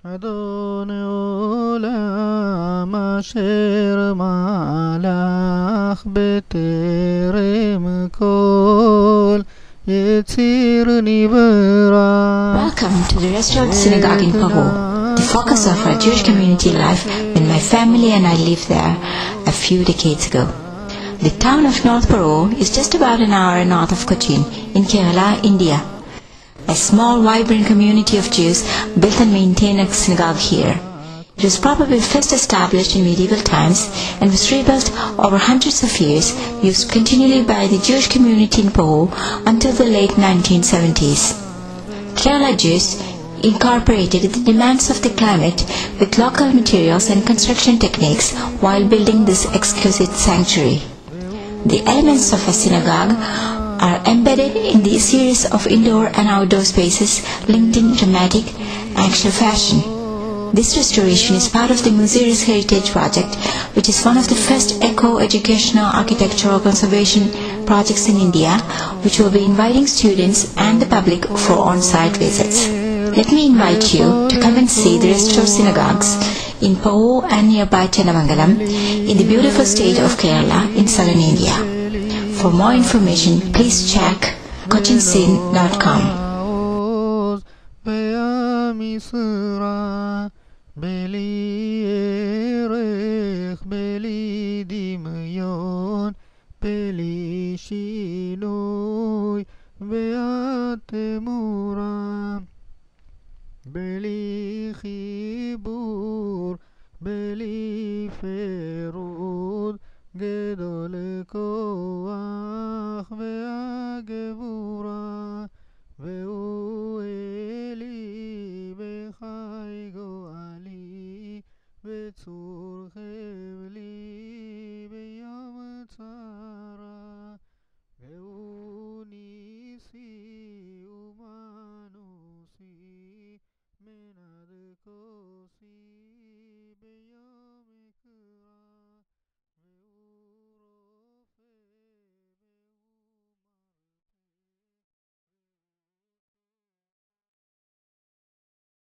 أدون عולם أشر מלך בטרם כל יציר נברא. Welcome to the restored synagogue in Parur, the focus of our Jewish community life when my family and I lived there a few decades ago. The town of North Parur is just about an hour north of Cochin in Kerala, India. A small, vibrant community of Jews built and maintained a synagogue here. It was probably first established in medieval times and was rebuilt over hundreds of years, used continually by the Jewish community in Parur until the late 1970s. Kerala Jews incorporated the demands of the climate with local materials and construction techniques while building this exquisite sanctuary. The elements of a synagogue are embedded in the series of indoor and outdoor spaces linked in dramatic, ancient fashion. This restoration is part of the Muziris Heritage Project, which is one of the first eco-educational architectural conservation projects in India, which will be inviting students and the public for on-site visits. Let me invite you to come and see the restored synagogues in Parur and nearby Chenamangalam in the beautiful state of Kerala in southern India. For more information, please check cochinsyn.com. בלי